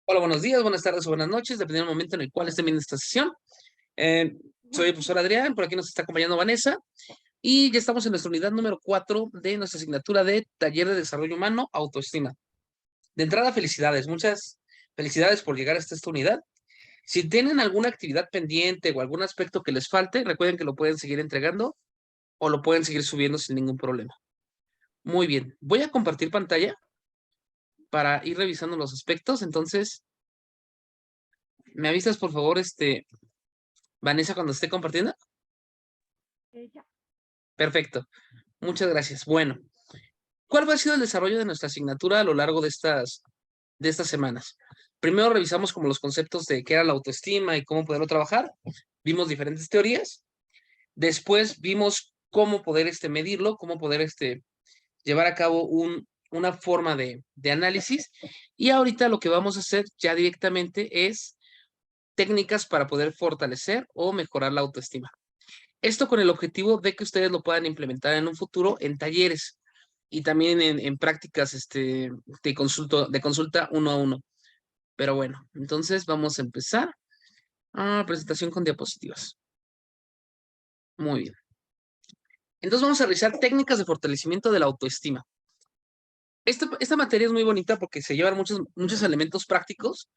Hola, buenos días, buenas tardes o buenas noches, dependiendo del momento en el cual esté viendo esta sesión. Eh, Soy el profesor Adrián, por aquí nos está acompañando Vanessa y ya estamos en nuestra unidad número 4 de nuestra asignatura de Taller de Desarrollo Humano, Autoestima. De entrada, felicidades, muchas felicidades por llegar hasta esta unidad. Si tienen alguna actividad pendiente o algún aspecto que les falte, recuerden que lo pueden seguir entregando o lo pueden seguir subiendo sin ningún problema. Muy bien, voy a compartir pantalla para ir revisando los aspectos, entonces, ¿me avisas por favor, Vanessa, cuando esté compartiendo? Ya. Perfecto. Muchas gracias. Bueno, ¿cuál ha sido el desarrollo de nuestra asignatura a lo largo de estas semanas? Primero revisamos como los conceptos de qué era la autoestima y cómo poderlo trabajar. Vimos diferentes teorías. Después vimos cómo poder medirlo, cómo poder llevar a cabo una forma de análisis. Y ahorita lo que vamos a hacer ya directamente es técnicas para poder fortalecer o mejorar la autoestima. Esto con el objetivo de que ustedes lo puedan implementar en un futuro en talleres y también en prácticas de consulta uno a uno. Pero bueno, entonces vamos a empezar. Presentación con diapositivas. Muy bien. Entonces vamos a revisar técnicas de fortalecimiento de la autoestima. Esta materia es muy bonita porque se llevan muchos elementos prácticos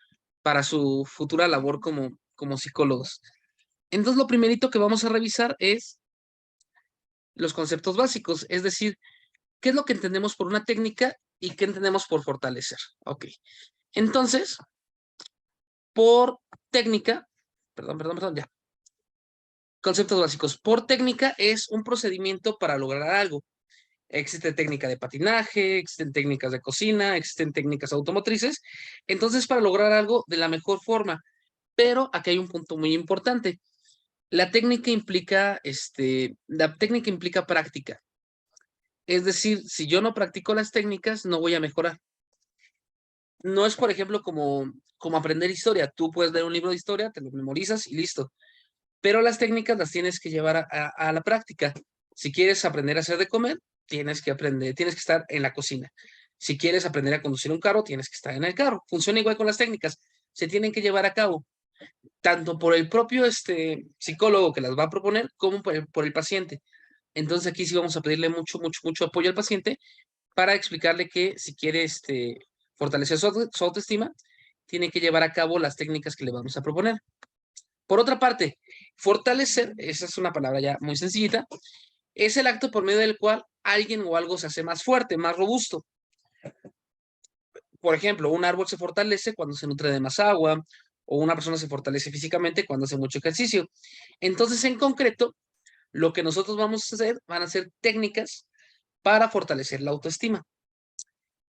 para su futura labor como psicólogos. Entonces lo primerito que vamos a revisar es los conceptos básicos, es decir, qué es lo que entendemos por una técnica y qué entendemos por fortalecer. Ok. Entonces, por técnica, perdón, ya. Conceptos básicos. Por técnica es un procedimiento para lograr algo. Existe técnica de patinaje, existen técnicas de cocina, existen técnicas automotrices. Entonces, para lograr algo de la mejor forma. Pero aquí hay un punto muy importante. La técnica implica práctica. Es decir, si yo no practico las técnicas, no voy a mejorar. No es, por ejemplo, como aprender historia. Tú puedes leer un libro de historia, te lo memorizas y listo. Pero las técnicas las tienes que llevar a la práctica. Si quieres aprender a hacer de comer, tienes que estar en la cocina. Si quieres aprender a conducir un carro, tienes que estar en el carro. Funciona igual con las técnicas. Se tienen que llevar a cabo, tanto por el propio psicólogo que las va a proponer, como por el paciente. Entonces aquí sí vamos a pedirle mucho apoyo al paciente para explicarle que si quiere fortalecer su autoestima, tiene que llevar a cabo las técnicas que le vamos a proponer. Por otra parte, fortalecer, esa es una palabra ya muy sencillita, es el acto por medio del cual alguien o algo se hace más fuerte, más robusto. Por ejemplo, un árbol se fortalece cuando se nutre de más agua, o una persona se fortalece físicamente cuando hace mucho ejercicio. Entonces, en concreto, lo que nosotros vamos a hacer van a ser técnicas para fortalecer la autoestima.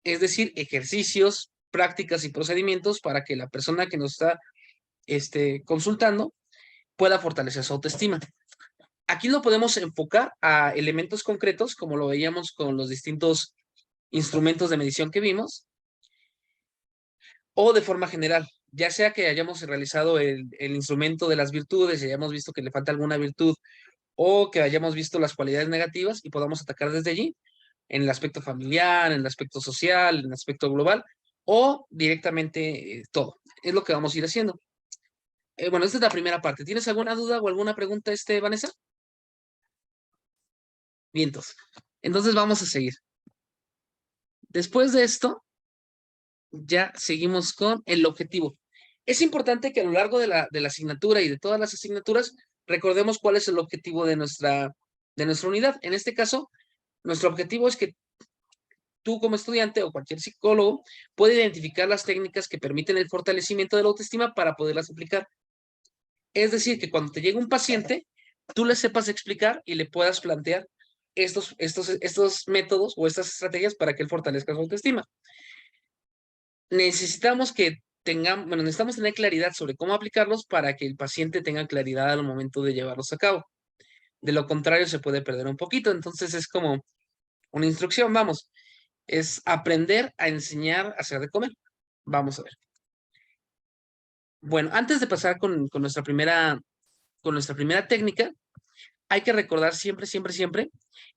Es decir, ejercicios, prácticas y procedimientos para que la persona que nos está consultando pueda fortalecer su autoestima. Aquí lo podemos enfocar a elementos concretos, como lo veíamos con los distintos instrumentos de medición que vimos, o de forma general, ya sea que hayamos realizado el instrumento de las virtudes y hayamos visto que le falta alguna virtud, o que hayamos visto las cualidades negativas y podamos atacar desde allí, en el aspecto familiar, en el aspecto social, en el aspecto global, o directamente todo. Es lo que vamos a ir haciendo. Bueno, esta es la primera parte. ¿Tienes alguna duda o alguna pregunta, Vanessa? Vientos. Entonces vamos a seguir. Después de esto, ya seguimos con el objetivo. Es importante que a lo largo de la asignatura y de todas las asignaturas recordemos cuál es el objetivo de nuestra unidad. En este caso, nuestro objetivo es que tú como estudiante o cualquier psicólogo puede identificar las técnicas que permiten el fortalecimiento de la autoestima para poderlas aplicar. Es decir, que cuando te llegue un paciente, tú le sepas explicar y le puedas plantear estos métodos o estas estrategias para que él fortalezca su autoestima. Necesitamos tener claridad sobre cómo aplicarlos para que el paciente tenga claridad al momento de llevarlos a cabo. De lo contrario, se puede perder un poquito. Entonces es como una instrucción, vamos. Es aprender a enseñar a hacer de comer. Vamos a ver. Bueno, antes de pasar con nuestra primera técnica, hay que recordar siempre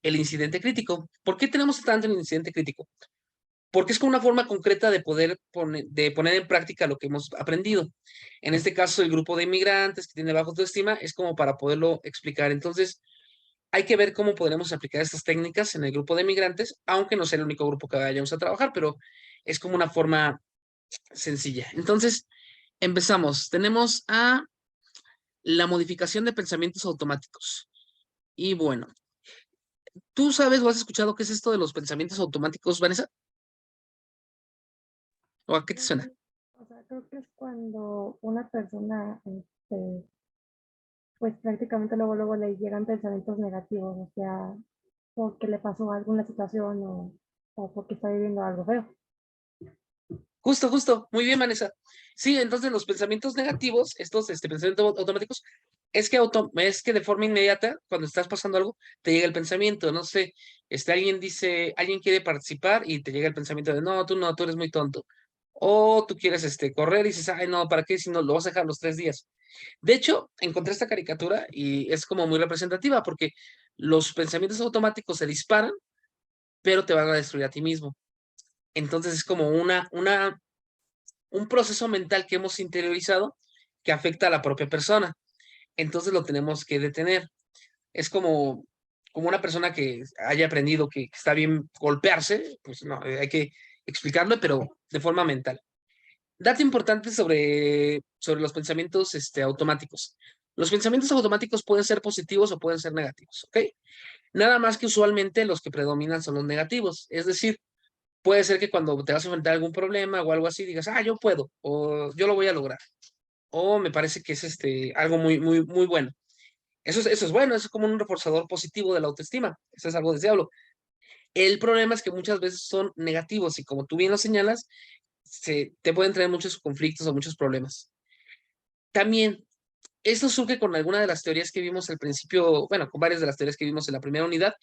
el incidente crítico. ¿Por qué tenemos tanto el incidente crítico? porque es como una forma concreta de poder poner en práctica lo que hemos aprendido. En este caso, el grupo de inmigrantes que tiene baja autoestima es como para poderlo explicar. Entonces, hay que ver cómo podremos aplicar estas técnicas en el grupo de migrantes, aunque no sea el único grupo que vayamos a trabajar, pero es como una forma sencilla. Entonces, empezamos. Tenemos a la modificación de pensamientos automáticos. Y bueno, ¿tú sabes o has escuchado qué es esto de los pensamientos automáticos, Vanessa? ¿O a qué te suena? O sea, creo que es cuando una persona, pues prácticamente luego le llegan pensamientos negativos, o sea, porque le pasó alguna situación o porque está viviendo algo feo. Justo. Muy bien, Vanessa. Sí, entonces los pensamientos negativos, estos pensamientos automáticos, es que de forma inmediata, cuando estás pasando algo, te llega el pensamiento. No sé, alguien dice, alguien quiere participar y te llega el pensamiento de, no, tú eres muy tonto. O tú quieres correr y dices, ay, no, ¿para qué? Si no, lo vas a dejar los 3 días. De hecho, encontré esta caricatura y es como muy representativa porque los pensamientos automáticos se disparan, pero te van a destruir a ti mismo. Entonces es como un proceso mental que hemos interiorizado que afecta a la propia persona. Entonces lo tenemos que detener. Es como una persona que haya aprendido que está bien golpearse, pues no, hay que explicarlo, pero de forma mental. Dato importante sobre los pensamientos automáticos. Los pensamientos automáticos pueden ser positivos o pueden ser negativos, ¿ok? Nada más que usualmente los que predominan son los negativos. Es decir, puede ser que cuando te vas a enfrentar a algún problema o algo así, digas, yo puedo, o yo lo voy a lograr, o me parece que es algo muy bueno. Eso es bueno, eso es como un reforzador positivo de la autoestima. Eso es algo deseable. El problema es que muchas veces son negativos y como tú bien lo señalas, te pueden traer muchos conflictos o muchos problemas. También, esto surge con alguna de las teorías que vimos al principio, bueno, con varias de las teorías que vimos en la primera unidad,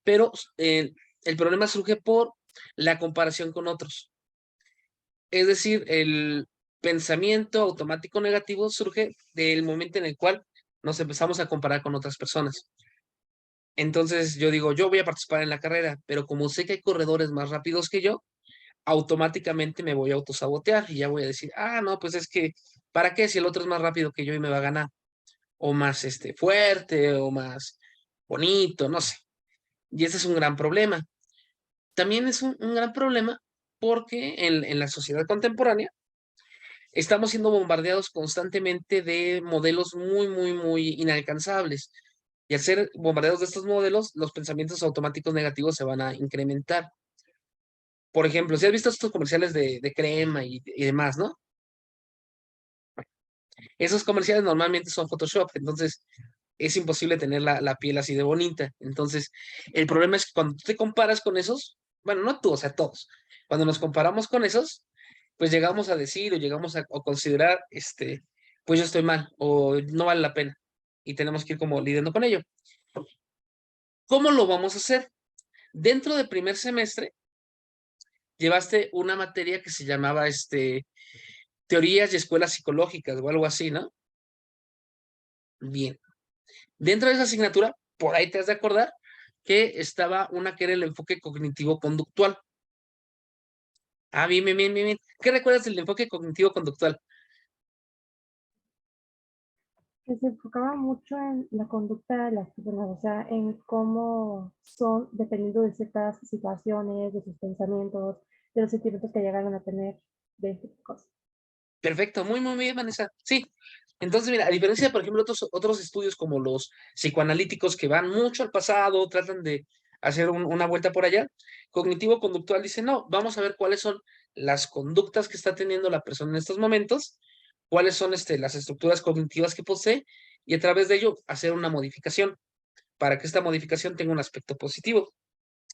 pero el problema surge por la comparación con otros. Es decir, el pensamiento automático negativo surge del momento en el cual nos empezamos a comparar con otras personas. Entonces yo digo, yo voy a participar en la carrera, pero como sé que hay corredores más rápidos que yo, automáticamente me voy a autosabotear y ya voy a decir, no, pues es que, ¿para qué si el otro es más rápido que yo y me va a ganar? O más fuerte, o más bonito, no sé. Y ese es un gran problema. También es un gran problema porque en la sociedad contemporánea estamos siendo bombardeados constantemente de modelos muy inalcanzables. Y al ser bombardeados de estos modelos, los pensamientos automáticos negativos se van a incrementar. Por ejemplo, si has visto estos comerciales de crema y demás, ¿no? Esos comerciales normalmente son Photoshop, entonces es imposible tener la piel así de bonita. Entonces, el problema es que cuando tú te comparas con esos, bueno, no tú, o sea, todos, cuando nos comparamos con esos, pues llegamos a decir o llegamos a considerar, pues yo estoy mal o no vale la pena y tenemos que ir como lidiando con ello. ¿Cómo lo vamos a hacer? Dentro del primer semestre, llevaste una materia que se llamaba teorías y escuelas psicológicas o algo así, ¿no? Bien. Dentro de esa asignatura, por ahí te has de acordar que estaba una que era el enfoque cognitivo-conductual. Bien. ¿Qué recuerdas del enfoque cognitivo-conductual? Que se enfocaba mucho en la conducta de las personas, o sea, en cómo son dependiendo de ciertas situaciones, de sus pensamientos, de los sentimientos que llegaron a tener, de este tipo de cosas. Perfecto, muy bien, Vanessa. Sí. Entonces, mira, a diferencia de, por ejemplo, otros estudios como los psicoanalíticos que van mucho al pasado, tratan de hacer una vuelta por allá, cognitivo-conductual dice, no, vamos a ver cuáles son las conductas que está teniendo la persona en estos momentos, cuáles son las estructuras cognitivas que posee, y a través de ello hacer una modificación para que esta modificación tenga un aspecto positivo.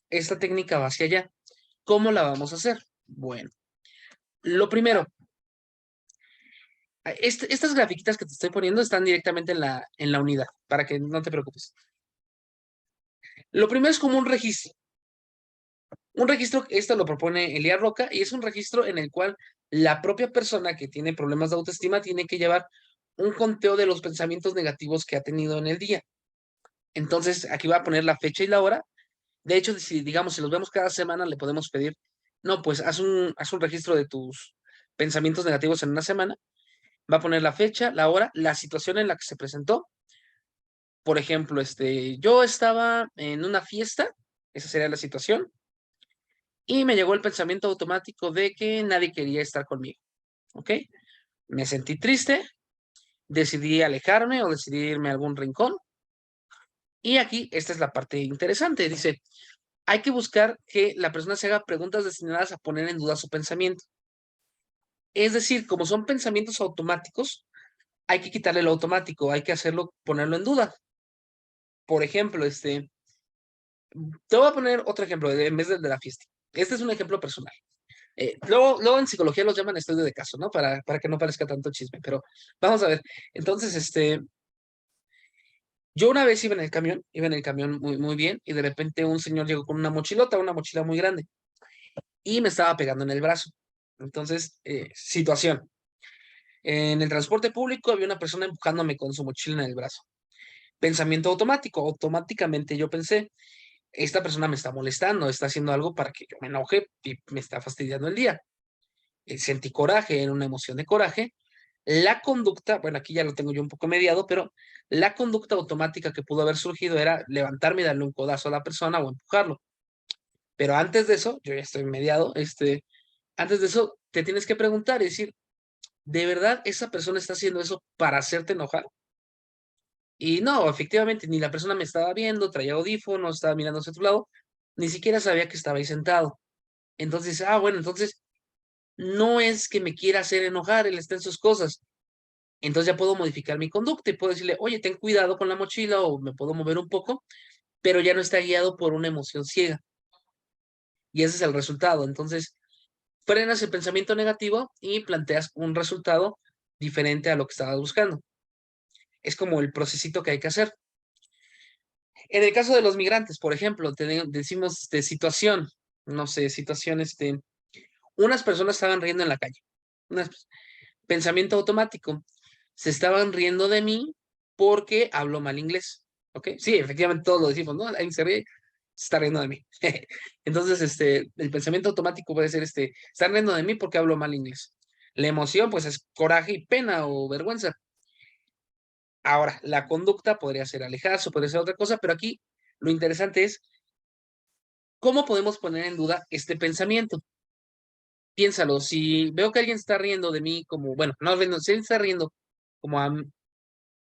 Esta técnica va hacia allá. ¿Cómo la vamos a hacer? Bueno, lo primero, estas grafiquitas que te estoy poniendo están directamente en la unidad, para que no te preocupes. Lo primero es como un registro. Un registro, esto lo propone Elías Roca, y es un registro en el cual la propia persona que tiene problemas de autoestima tiene que llevar un conteo de los pensamientos negativos que ha tenido en el día. Entonces, aquí va a poner la fecha y la hora. De hecho, si digamos, si los vemos cada semana, le podemos pedir No, pues haz un registro de tus pensamientos negativos en una semana. Va a poner la fecha, la hora, la situación en la que se presentó. Por ejemplo, yo estaba en una fiesta, esa sería la situación, y me llegó el pensamiento automático de que nadie quería estar conmigo, ¿ok? Me sentí triste, decidí alejarme o decidí irme a algún rincón. Y aquí, esta es la parte interesante, dice, hay que buscar que la persona se haga preguntas destinadas a poner en duda su pensamiento. Es decir, como son pensamientos automáticos, hay que quitarle lo automático, hay que hacerlo, ponerlo en duda. Por ejemplo, te voy a poner otro ejemplo en vez del de la fiesta. Este es un ejemplo personal. Luego en psicología los llaman estudio de caso, ¿no? Para que no parezca tanto chisme, pero vamos a ver. Entonces, yo una vez iba en el camión muy, muy bien, y de repente un señor llegó con una mochilota, una mochila muy grande, y me estaba pegando en el brazo. Entonces, situación. En el transporte público había una persona empujándome con su mochila en el brazo. Pensamiento automático. Automáticamente yo pensé, esta persona me está molestando, está haciendo algo para que yo me enoje y me está fastidiando el día. Sentí coraje, era una emoción de coraje. La conducta, bueno, aquí ya lo tengo yo un poco mediado, pero la conducta automática que pudo haber surgido era levantarme y darle un codazo a la persona o empujarlo. Pero antes de eso, yo ya estoy mediado, antes de eso te tienes que preguntar y decir, ¿de verdad esa persona está haciendo eso para hacerte enojar? Y no, efectivamente, ni la persona me estaba viendo, traía audífonos, estaba mirando hacia otro lado, ni siquiera sabía que estaba ahí sentado. Entonces, bueno, entonces no es que me quiera hacer enojar, él está en sus cosas. Entonces ya puedo modificar mi conducta y puedo decirle, oye, ten cuidado con la mochila o me puedo mover un poco, pero ya no está guiado por una emoción ciega. Y ese es el resultado. Entonces, frenas el pensamiento negativo y planteas un resultado diferente a lo que estabas buscando. Es como el procesito que hay que hacer. En el caso de los migrantes, por ejemplo, decimos de situación, no sé, situación, unas personas estaban riendo en la calle. Pensamiento automático. Se estaban riendo de mí porque hablo mal inglés. ¿Ok? Sí, efectivamente todos lo decimos, ¿no? Alguien se ríe, se está riendo de mí. Entonces, el pensamiento automático puede ser, están riendo de mí porque hablo mal inglés. La emoción, pues, es coraje y pena o vergüenza. Ahora, la conducta podría ser alejarse, podría ser otra cosa, pero aquí lo interesante es cómo podemos poner en duda este pensamiento. Piénsalo, si veo que alguien está riendo de mí como, bueno, no riendo, si alguien está riendo como a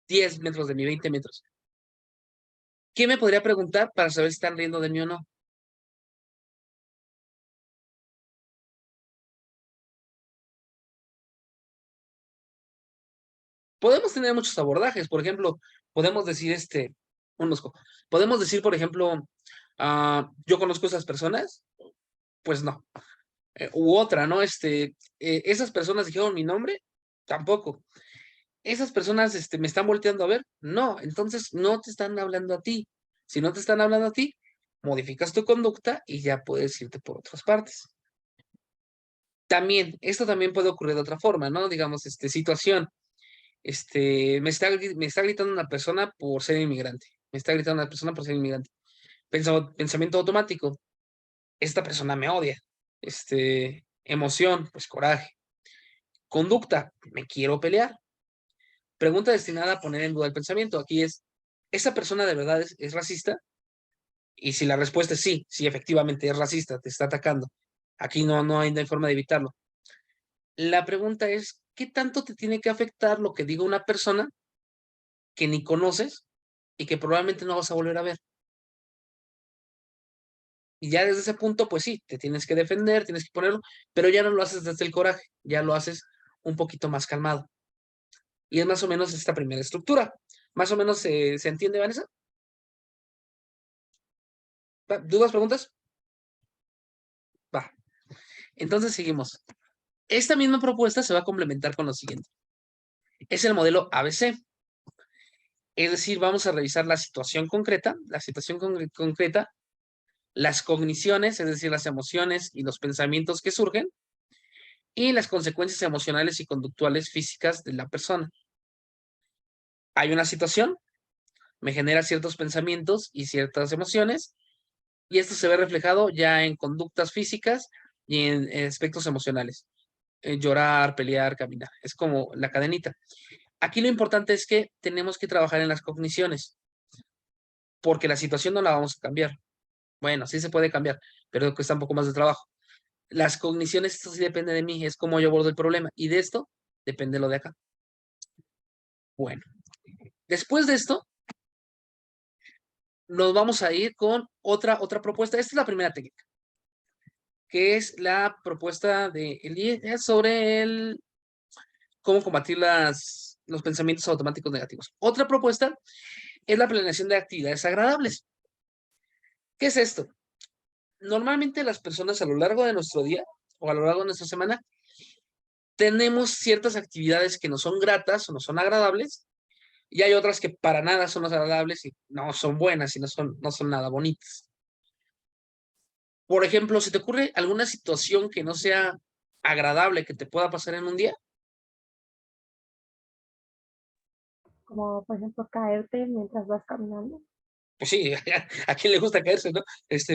10 metros de mí, 20 metros, ¿qué me podría preguntar para saber si están riendo de mí o no? Podemos tener muchos abordajes, por ejemplo, podemos decir podemos decir, por ejemplo, yo conozco a esas personas, pues no. U otra, ¿no? Esas personas dijeron mi nombre, tampoco. Esas personas, me están volteando a ver, no. Entonces, no te están hablando a ti. Si no te están hablando a ti, modificas tu conducta y ya puedes irte por otras partes. También, esto también puede ocurrir de otra forma, ¿no? Digamos, situación. Me está gritando una persona por ser inmigrante. Me está gritando una persona por ser inmigrante. Pensamiento automático. Esta persona me odia. Emoción, pues coraje. Conducta, me quiero pelear. Pregunta destinada a poner en duda el pensamiento. Aquí es, ¿esa persona de verdad es racista? Y si la respuesta es sí, sí, efectivamente es racista, te está atacando. Aquí no hay forma de evitarlo. La pregunta es, ¿qué tanto te tiene que afectar lo que diga una persona que ni conoces y que probablemente no vas a volver a ver? Y ya desde ese punto, pues sí, te tienes que defender, tienes que ponerlo, pero ya no lo haces desde el coraje, ya lo haces un poquito más calmado. Y es más o menos esta primera estructura. ¿Más o menos se entiende, Vanessa? ¿Dudas, preguntas? Va. Entonces seguimos. Esta misma propuesta se va a complementar con lo siguiente. Es el modelo ABC. Es decir, vamos a revisar la situación concreta, las cogniciones, es decir, las emociones y los pensamientos que surgen, y las consecuencias emocionales y conductuales físicas de la persona. Hay una situación, me genera ciertos pensamientos y ciertas emociones, y esto se ve reflejado ya en conductas físicas y en aspectos emocionales. Llorar, pelear, caminar. Es como la cadenita. Aquí lo importante es que tenemos que trabajar en las cogniciones, porque la situación no la vamos a cambiar. Bueno, sí se puede cambiar, pero cuesta un poco más de trabajo. Las cogniciones, esto sí depende de mí, es como yo abordo el problema. Y de esto depende lo de acá. Bueno, después de esto, nos vamos a ir con otra propuesta. Esta es la primera técnica, que es la propuesta de Elías sobre cómo combatir los pensamientos automáticos negativos. Otra propuesta es la planeación de actividades agradables. ¿Qué es esto? Normalmente las personas a lo largo de nuestro día o a lo largo de nuestra semana tenemos ciertas actividades que no son gratas o no son agradables y hay otras que para nada son agradables y no son buenas y no son nada bonitas. Por ejemplo, ¿se te ocurre alguna situación que no sea agradable que te pueda pasar en un día? Como por ejemplo caerte mientras vas caminando. Pues sí, a quién le gusta caerse, ¿no?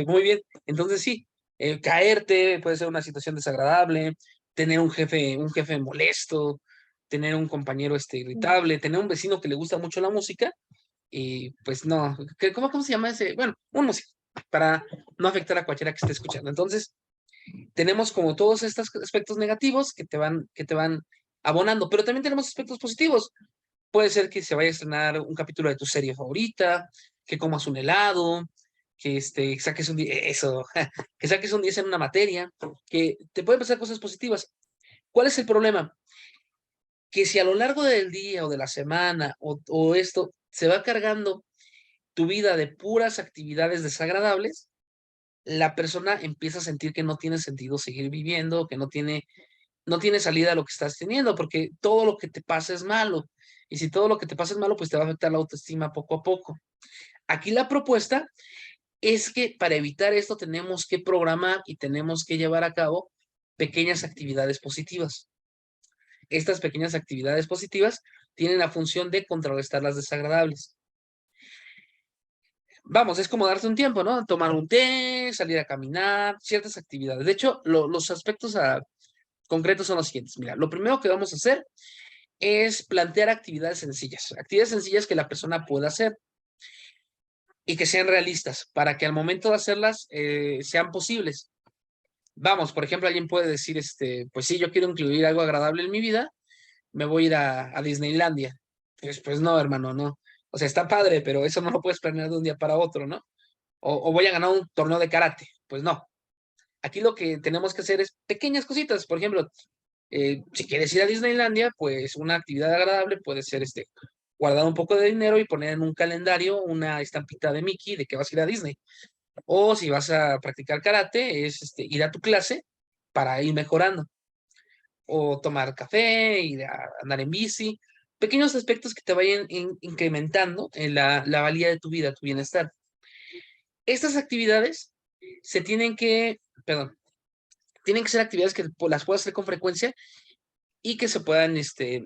Muy bien. Entonces sí, caerte puede ser una situación desagradable, tener un jefe molesto, tener un compañero Mm. irritable, tener un vecino que le gusta mucho la música, y pues no, ¿cómo se llama ese? Bueno, un músico, para no afectar a cualquiera que esté escuchando. Entonces, tenemos como todos estos aspectos negativos que te van abonando, pero también tenemos aspectos positivos. Puede ser que se vaya a estrenar un capítulo de tu serie favorita, que comas un helado, que saques un 10, eso, que saques un 10 en una materia, que te pueden pasar cosas positivas. ¿Cuál es el problema? Que si a lo largo del día o de la semana o esto se va cargando tu vida de puras actividades desagradables, la persona empieza a sentir que no tiene sentido seguir viviendo, que no tiene salida a lo que estás teniendo, porque todo lo que te pasa es malo. Y si todo lo que te pasa es malo, pues te va a afectar la autoestima poco a poco. Aquí la propuesta es que para evitar esto tenemos que programar y tenemos que llevar a cabo pequeñas actividades positivas. Estas pequeñas actividades positivas tienen la función de contrarrestar las desagradables. Vamos, es como darte un tiempo, ¿no? Tomar un té, salir a caminar, ciertas actividades. De hecho, los aspectos concretos son los siguientes. Mira, lo primero que vamos a hacer es plantear actividades sencillas que la persona pueda hacer y que sean realistas para que al momento de hacerlas sean posibles. Vamos, por ejemplo, alguien puede decir, pues sí, yo quiero incluir algo agradable en mi vida, me voy a ir a Disneylandia. Pues no, hermano, no. O sea, está padre, pero eso no lo puedes planear de un día para otro, ¿no? O voy a ganar un torneo de karate. Pues no. Aquí lo que tenemos que hacer es pequeñas cositas. Por ejemplo, si quieres ir a Disneylandia, pues una actividad agradable puede ser guardar un poco de dinero y poner en un calendario una estampita de Mickey de que vas a ir a Disney. O si vas a practicar karate, es ir a tu clase para ir mejorando. O tomar café, ir a andar en bici. Pequeños aspectos que te vayan incrementando en la valía de tu vida, tu bienestar. Estas actividades se perdón, tienen que ser actividades que las puedas hacer con frecuencia y que se puedan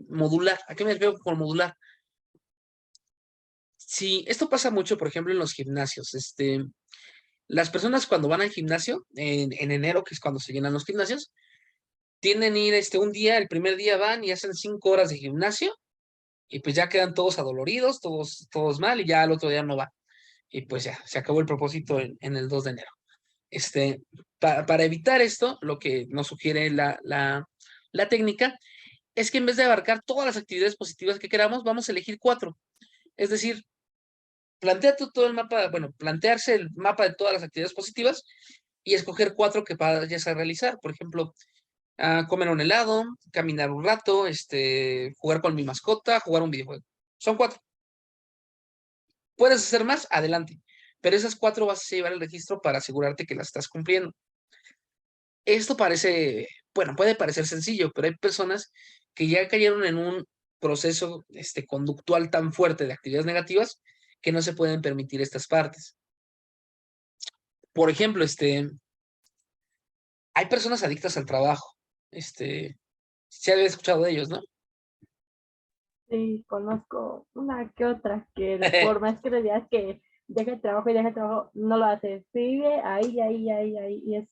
modular. ¿A qué me refiero con modular? Si esto pasa mucho, por ejemplo, en los gimnasios, las personas cuando van al gimnasio, en enero, que es cuando se llenan los gimnasios, tienden a ir un día, el primer día van y hacen 5 horas de gimnasio y pues ya quedan todos adoloridos, todos mal y ya al otro día no va. Y pues ya, se acabó el propósito en el 2 de enero. Para evitar esto, lo que nos sugiere la técnica es que en vez de abarcar todas las actividades positivas que queramos, vamos a elegir 4. Es decir, plantearse el mapa de todas las actividades positivas y escoger 4 que vayas a realizar. Por ejemplo, comer un helado, caminar un rato, jugar con mi mascota, jugar un videojuego. Son 4. Puedes hacer más, adelante. Pero esas 4 vas a llevar el registro para asegurarte que las estás cumpliendo. Esto puede parecer sencillo, pero hay personas que ya cayeron en un proceso conductual tan fuerte de actividades negativas que no se pueden permitir estas partes. Por ejemplo, hay personas adictas al trabajo. Se había escuchado de ellos, ¿no? Sí, conozco una que otra que por más que le digas que deje el trabajo y deje el trabajo, no lo hace. Sigue ahí, ahí, ahí, ahí. Y es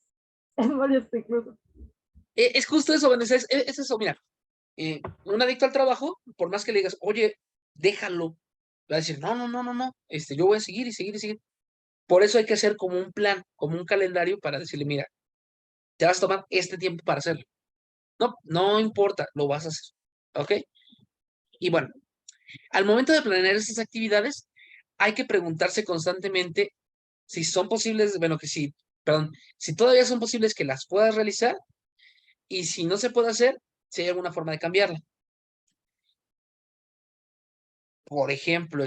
Es molesto incluso. Es justo eso, Vanessa, es eso, mira, un adicto al trabajo, por más que le digas, oye, déjalo, va a decir, no, no, no, no, no, yo voy a seguir y seguir y seguir. Por eso hay que hacer como un plan, como un calendario para decirle, mira, te vas a tomar este tiempo para hacerlo. No, no importa, lo vas a hacer, ¿ok? Y bueno, al momento de planear esas actividades, hay que preguntarse constantemente si son posibles, bueno, que sí, perdón, si todavía son posibles que las puedas realizar y si no se puede hacer, si hay alguna forma de cambiarla. Por ejemplo,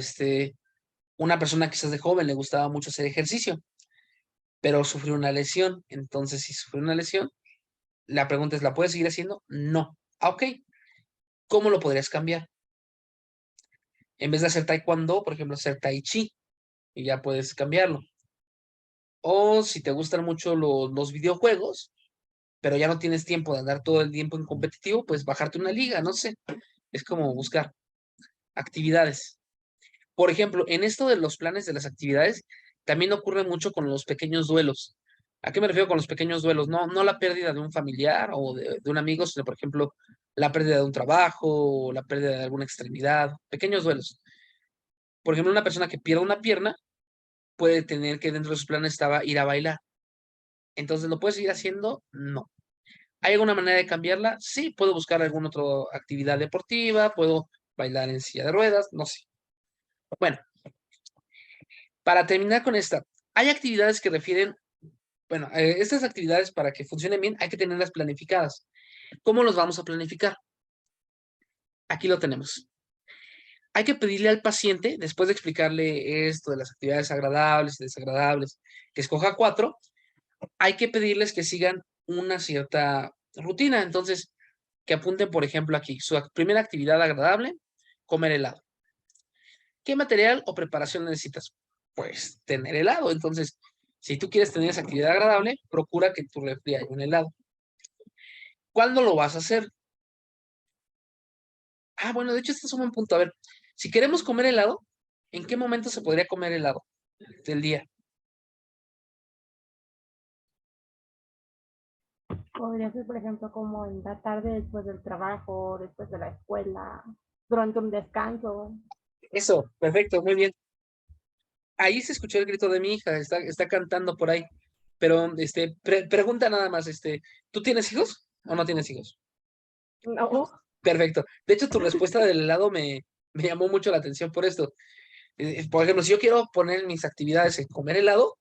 una persona quizás de joven le gustaba mucho hacer ejercicio, pero sufrió una lesión. Entonces, si sufrió una lesión, la pregunta es, ¿la puedes seguir haciendo? No. Ah, ok. ¿Cómo lo podrías cambiar? En vez de hacer taekwondo, por ejemplo, hacer tai chi y ya puedes cambiarlo. O si te gustan mucho los videojuegos, pero ya no tienes tiempo de andar todo el tiempo en competitivo, pues bajarte una liga, no sé. Es como buscar actividades. Por ejemplo, en esto de los planes de las actividades, también ocurre mucho con los pequeños duelos. ¿A qué me refiero con los pequeños duelos? No, no la pérdida de un familiar o de un amigo, sino, por ejemplo, la pérdida de un trabajo o la pérdida de alguna extremidad. Pequeños duelos. Por ejemplo, una persona que pierda una pierna puede tener que dentro de sus planes estaba ir a bailar. Entonces, ¿lo puede seguir haciendo? No. ¿Hay alguna manera de cambiarla? Sí, puedo buscar alguna otra actividad deportiva, puedo bailar en silla de ruedas, no sé. Bueno, para terminar con esta, hay actividades que refieren, bueno, estas actividades para que funcionen bien hay que tenerlas planificadas. ¿Cómo los vamos a planificar? Aquí lo tenemos. Hay que pedirle al paciente, después de explicarle esto de las actividades agradables y desagradables, que escoja 4, hay que pedirles que sigan una cierta rutina. Entonces, que apunten, por ejemplo, aquí, su primera actividad agradable, comer helado. ¿Qué material o preparación necesitas? Pues tener helado. Entonces, si tú quieres tener esa actividad agradable, procura que en tu refri haya un helado. ¿Cuándo lo vas a hacer? Ah, bueno, de hecho, este es un buen punto. A ver, si queremos comer helado, ¿en qué momento se podría comer helado del día? Podría ser, por ejemplo, como en la tarde después del trabajo, después de la escuela, durante un descanso. Eso, perfecto, muy bien. Ahí se escuchó el grito de mi hija, está cantando por ahí. Pero, pregunta nada más, ¿tú tienes hijos o no tienes hijos? No, Perfecto. De hecho, tu respuesta del helado me llamó mucho la atención por esto. Por ejemplo, si yo quiero poner mis actividades en comer helado,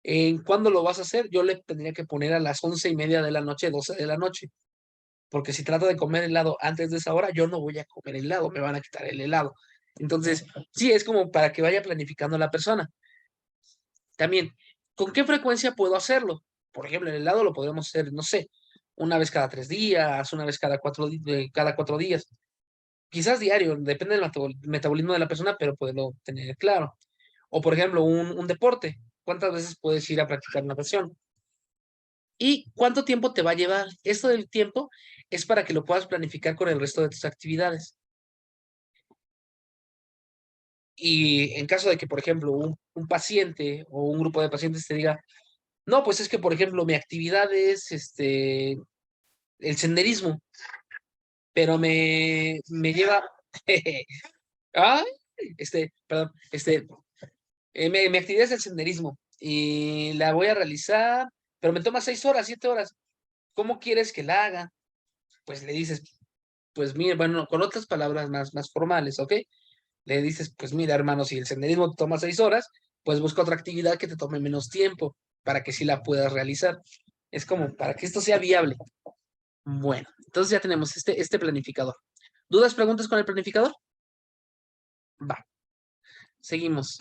¿en cuándo lo vas a hacer? Yo le tendría que poner a las 11:30 de la noche, 12 de la noche. Porque si trato de comer helado antes de esa hora, yo no voy a comer helado, me van a quitar el helado. Entonces, sí, es como para que vaya planificando la persona. También, ¿con qué frecuencia puedo hacerlo? Por ejemplo, el helado lo podemos hacer, no sé, una vez cada 3 días, una vez cada 4 días. Quizás diario, depende del metabolismo de la persona, pero poderlo tener claro. O, por ejemplo, un deporte. ¿Cuántas veces puedes ir a practicar natación? ¿Y cuánto tiempo te va a llevar? Esto del tiempo es para que lo puedas planificar con el resto de tus actividades. Y en caso de que, por ejemplo, un paciente o un grupo de pacientes te diga, no, pues es que, por ejemplo, mi actividad es el senderismo, pero me lleva, ay, perdón, mi actividad es el senderismo y la voy a realizar, pero me toma 6 horas, 7 horas. ¿Cómo quieres que la haga? Pues le dices, pues mira, bueno, con otras palabras más formales, ¿ok? Le dices, pues mira, hermano, si el senderismo te toma 6 horas, pues busca otra actividad que te tome menos tiempo para que sí la puedas realizar. Es como para que esto sea viable. Bueno, entonces ya tenemos este planificador. ¿Dudas, preguntas con el planificador? Va, seguimos.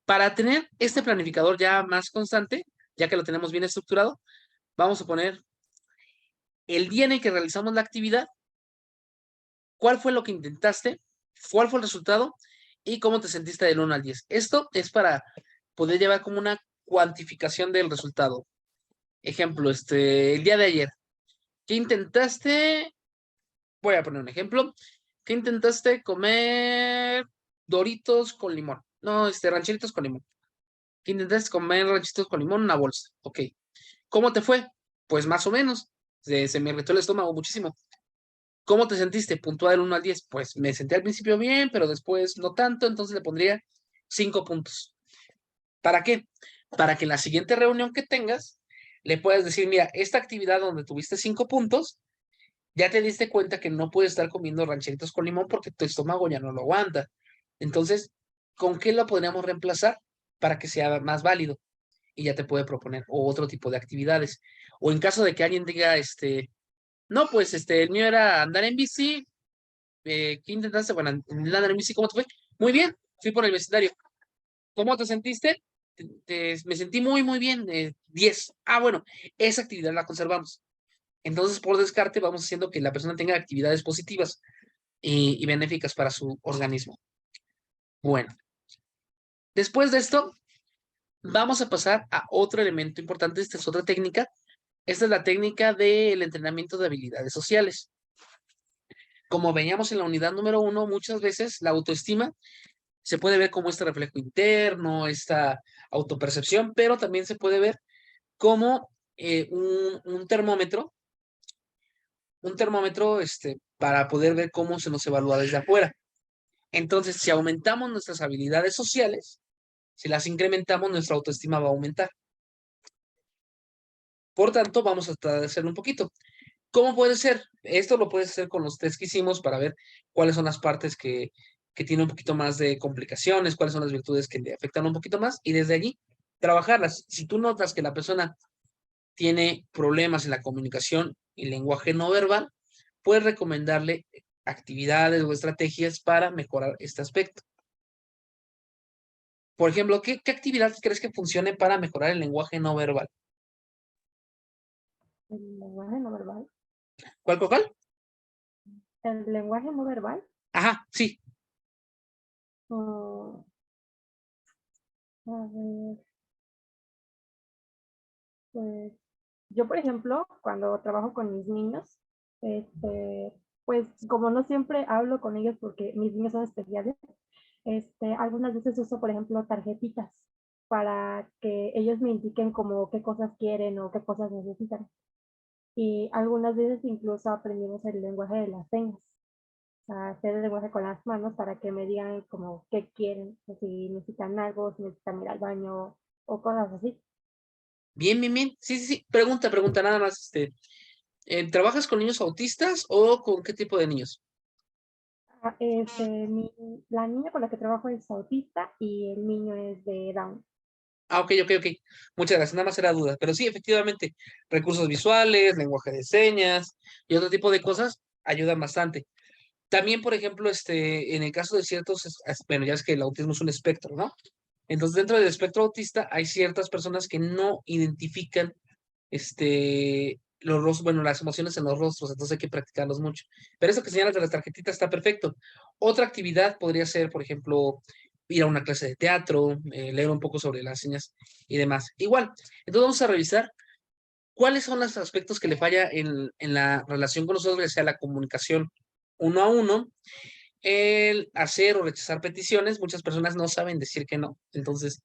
Para tener este planificador ya más constante, ya que lo tenemos bien estructurado, vamos a poner el día en el que realizamos la actividad, cuál fue lo que intentaste, cuál fue el resultado y cómo te sentiste del 1 al 10. Esto es para poder llevar como una cuantificación del resultado. Ejemplo, el día de ayer, ¿qué intentaste? Voy a poner un ejemplo. ¿Qué intentaste comer? Doritos con limón. No, rancheritos con limón. ¿Qué intentaste comer ranchitos con limón? Una bolsa. Ok. ¿Cómo te fue? Pues más o menos. Se me irritó el estómago muchísimo. ¿Cómo te sentiste? Puntual del 1 al 10. Pues me sentí al principio bien, pero después no tanto, entonces le pondría 5 puntos. ¿Para qué? Para que en la siguiente reunión que tengas, le puedas decir, mira, esta actividad donde tuviste 5 puntos, ya te diste cuenta que no puedes estar comiendo rancheritos con limón porque tu estómago ya no lo aguanta. Entonces, ¿con qué lo podríamos reemplazar para que sea más válido? Y ya te puede proponer otro tipo de actividades. O en caso de que alguien diga, no, pues el mío era andar en bici. ¿Qué intentaste? Bueno, andar en bici, ¿cómo te fue? Muy bien, fui por el vecindario. ¿Cómo te sentiste? Me sentí muy, muy bien. 10. Ah, bueno, esa actividad la conservamos. Entonces, por descarte, vamos haciendo que la persona tenga actividades positivas y benéficas para su organismo. Bueno, después de esto, vamos a pasar a otro elemento importante. Esta es otra técnica. Esta es la técnica del entrenamiento de habilidades sociales. Como veíamos en la unidad número 1, muchas veces la autoestima se puede ver como este reflejo interno, esta autopercepción, pero también se puede ver como un termómetro, para poder ver cómo se nos evalúa desde afuera. Entonces, si aumentamos nuestras habilidades sociales, si las incrementamos, nuestra autoestima va a aumentar. Por tanto, vamos a tratar de hacerlo un poquito. ¿Cómo puede ser? Esto lo puedes hacer con los test que hicimos para ver cuáles son las partes que tienen un poquito más de complicaciones, cuáles son las virtudes que le afectan un poquito más, y desde allí trabajarlas. Si tú notas que la persona tiene problemas en la comunicación y lenguaje no verbal, puedes recomendarle actividades o estrategias para mejorar este aspecto. Por ejemplo, ¿qué actividad crees que funcione para mejorar el lenguaje no verbal? El lenguaje no verbal. ¿Cuál? El lenguaje no verbal. Ajá, sí. mm, a ver, pues yo, por ejemplo, cuando trabajo con mis niños, pues como no siempre hablo con ellos porque mis niños son especiales, algunas veces uso, por ejemplo, tarjetitas para que ellos me indiquen como qué cosas quieren o qué cosas necesitan. Y algunas veces incluso aprendimos el lenguaje de las señas, a hacer el lenguaje con las manos para que me digan como qué quieren, o si necesitan algo, si necesitan ir al baño o cosas así. Bien, bien, bien. Sí, sí, sí. Pregunta nada más. ¿Trabajas con niños autistas o con qué tipo de niños? La niña con la que trabajo es autista y el niño es de Down. Ah, ok. Muchas gracias. Nada más era duda. Pero sí, efectivamente, recursos visuales, lenguaje de señas y otro tipo de cosas ayudan bastante. También, por ejemplo, en el caso de ciertos, bueno, ya es que el autismo es un espectro, ¿no? Entonces, dentro del espectro autista hay ciertas personas que no identifican los rostros, bueno, las emociones en los rostros, entonces hay que practicarlos mucho. Pero eso que señalas de las tarjetitas está perfecto. Otra actividad podría ser, por ejemplo, ir a una clase de teatro, leer un poco sobre las señas y demás. Igual, entonces vamos a revisar cuáles son los aspectos que le falla en la relación con nosotros, ya sea la comunicación uno a uno, el hacer o rechazar peticiones. Muchas personas no saben decir que no, entonces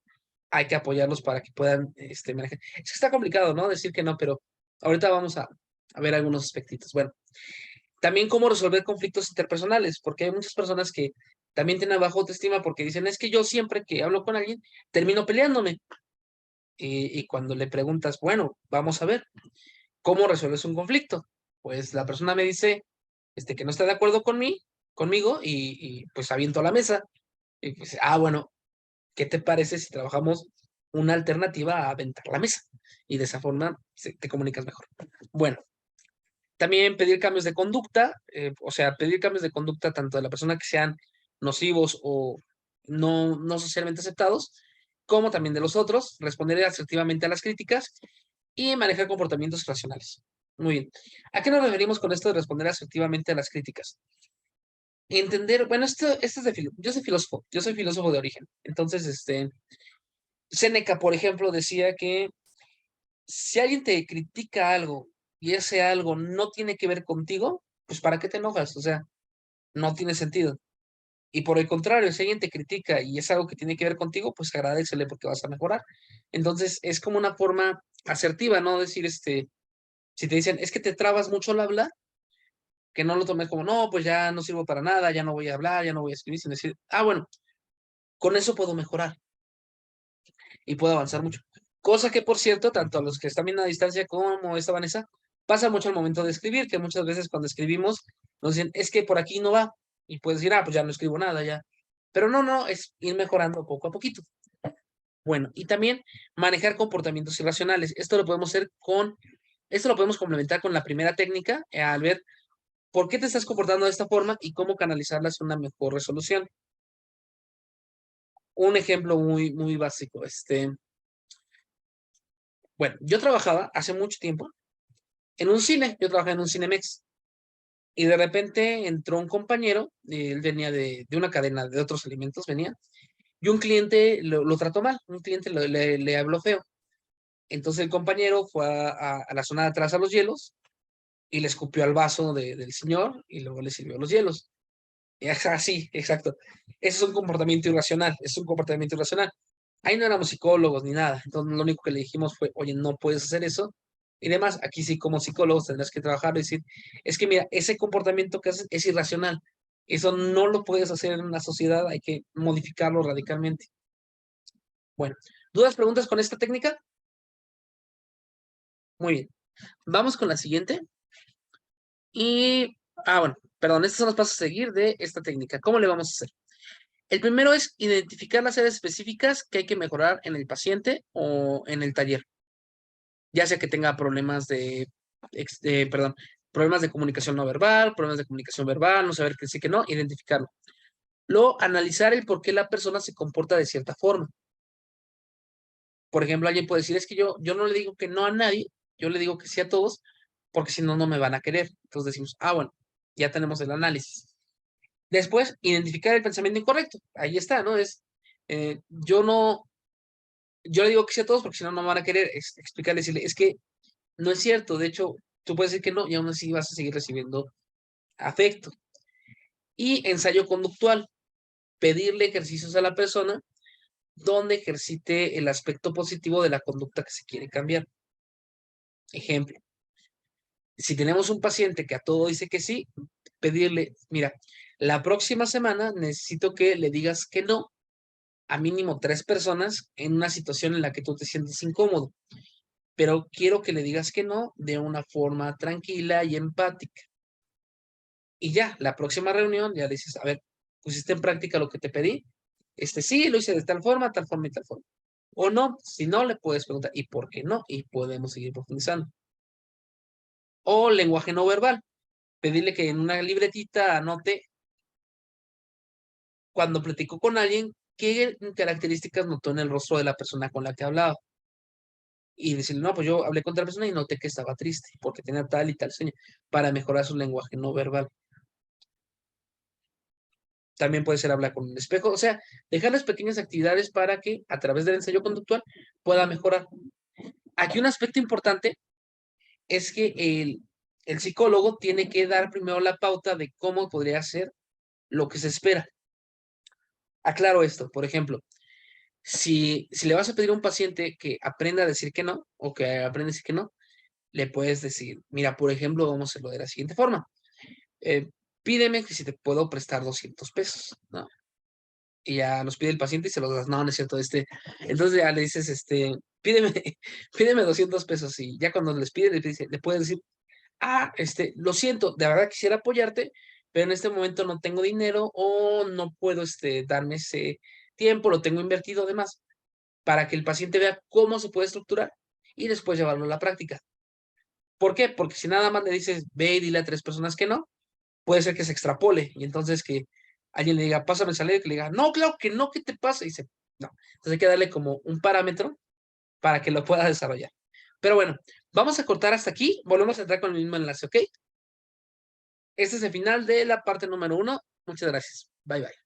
hay que apoyarlos para que puedan manejar. Es que está complicado, ¿no? Decir que no, pero ahorita vamos a ver algunos aspectitos. Bueno, también cómo resolver conflictos interpersonales, porque hay muchas personas que también tienen baja autoestima porque dicen, es que yo siempre que hablo con alguien termino peleándome. Y cuando le preguntas, bueno, vamos a ver, ¿cómo resuelves un conflicto? Pues la persona me dice que no está de acuerdo conmigo y pues aviento la mesa. Y pues, bueno, ¿qué te parece si trabajamos una alternativa a aventar la mesa? Y de esa forma te comunicas mejor. Bueno, también pedir cambios de conducta, o sea, pedir cambios de conducta tanto de la persona que sean nocivos o no socialmente aceptados, como también de los otros, responder asertivamente a las críticas y manejar comportamientos racionales. Muy bien. ¿A qué nos referimos con esto de responder asertivamente a las críticas? Entender, bueno, esto es yo soy filósofo de origen. Entonces, Séneca, por ejemplo, decía que si alguien te critica algo y ese algo no tiene que ver contigo, pues ¿para qué te enojas? O sea, no tiene sentido. Y por el contrario, si alguien te critica y es algo que tiene que ver contigo, pues agradécele porque vas a mejorar. Entonces, es como una forma asertiva, ¿no? Decir, si te dicen, es que te trabas mucho al hablar, que no lo tomes como, no, pues ya no sirvo para nada, ya no voy a hablar, ya no voy a escribir, sino decir, bueno, con eso puedo mejorar y puedo avanzar mucho. Cosa que, por cierto, tanto a los que están bien a distancia como esta Vanessa, pasa mucho al momento de escribir, que muchas veces cuando escribimos nos dicen, es que por aquí no va. Y puedes decir, pues ya no escribo nada, ya. Pero no, es ir mejorando poco a poquito. Bueno, y también manejar comportamientos irracionales. Esto lo podemos complementar con la primera técnica, al ver por qué te estás comportando de esta forma y cómo canalizarla hacia una mejor resolución. Un ejemplo muy, muy básico. Bueno, yo trabajaba hace mucho tiempo en un cine, yo trabajaba en un Cinemex, y de repente entró un compañero, él venía de una cadena de otros alimentos, venía, y un cliente lo trató mal, un cliente le habló feo. Entonces el compañero fue a la zona de atrás a los hielos y le escupió al vaso del señor y luego le sirvió los hielos. Y así, exacto. Eso es un comportamiento irracional, es un comportamiento irracional. Ahí no éramos psicólogos ni nada, entonces lo único que le dijimos fue, oye, no puedes hacer eso. Y demás, aquí sí como psicólogos tendrás que trabajar y decir, es que mira, ese comportamiento que haces es irracional. Eso no lo puedes hacer en una sociedad, hay que modificarlo radicalmente. Bueno, ¿dudas, preguntas con esta técnica? Muy bien. Vamos con la siguiente. Y, bueno, perdón, estos son los pasos a seguir de esta técnica. ¿Cómo le vamos a hacer? El primero es identificar las áreas específicas que hay que mejorar en el paciente o en el taller. Ya sea que tenga problemas de comunicación no verbal, problemas de comunicación verbal, no saber qué sí que no, identificarlo. Luego, analizar el por qué la persona se comporta de cierta forma. Por ejemplo, alguien puede decir, es que yo no le digo que no a nadie, yo le digo que sí a todos, porque si no, no me van a querer. Entonces decimos, bueno, ya tenemos el análisis. Después, identificar el pensamiento incorrecto. Ahí está, ¿no? Yo le digo que sí a todos porque si no, no me van a querer. Explicarle, decirle, es que no es cierto. De hecho, tú puedes decir que no y aún así vas a seguir recibiendo afecto. Y ensayo conductual. Pedirle ejercicios a la persona donde ejercite el aspecto positivo de la conducta que se quiere cambiar. Ejemplo. Si tenemos un paciente que a todo dice que sí, pedirle, mira, la próxima semana necesito que le digas que no a mínimo 3 personas en una situación en la que tú te sientes incómodo, pero quiero que le digas que no de una forma tranquila y empática. Y ya, la próxima reunión ya le dices, a ver, ¿pusiste en práctica lo que te pedí? Sí, lo hice de tal forma y tal forma. O no, si no, le puedes preguntar, ¿y por qué no? Y podemos seguir profundizando. O lenguaje no verbal. Pedirle que en una libretita anote cuando platicó con alguien qué características notó en el rostro de la persona con la que hablaba. Y decirle, no, pues yo hablé con otra persona y noté que estaba triste porque tenía tal y tal seña para mejorar su lenguaje no verbal. También puede ser hablar con un espejo, o sea, dejarles pequeñas actividades para que a través del ensayo conductual pueda mejorar. Aquí un aspecto importante es que el psicólogo tiene que dar primero la pauta de cómo podría ser lo que se espera. Aclaro esto, por ejemplo, si le vas a pedir a un paciente que aprenda a decir que no o que aprenda a decir que no, le puedes decir, mira, por ejemplo, vamos a hacerlo de la siguiente forma. Pídeme que si te puedo prestar 200 pesos, ¿no? Y ya los pide el paciente y se los das, no, no es cierto, entonces ya le dices, pídeme, pídeme 200 pesos y ya cuando les pide, le puedes decir, lo siento, de verdad quisiera apoyarte, pero en este momento no tengo dinero o no puedo, darme ese tiempo, lo tengo invertido además, para que el paciente vea cómo se puede estructurar y después llevarlo a la práctica. ¿Por qué? Porque si nada más le dices, ve y dile a 3 personas que no, puede ser que se extrapole y entonces que alguien le diga, pásame el salario, que le diga, no, claro que no, ¿qué te pasa? Y dice, no. Entonces hay que darle como un parámetro para que lo pueda desarrollar. Pero bueno, vamos a cortar hasta aquí, volvemos a entrar con el mismo enlace, ¿ok? Este es el final de la parte número 1. Muchas gracias. Bye, bye.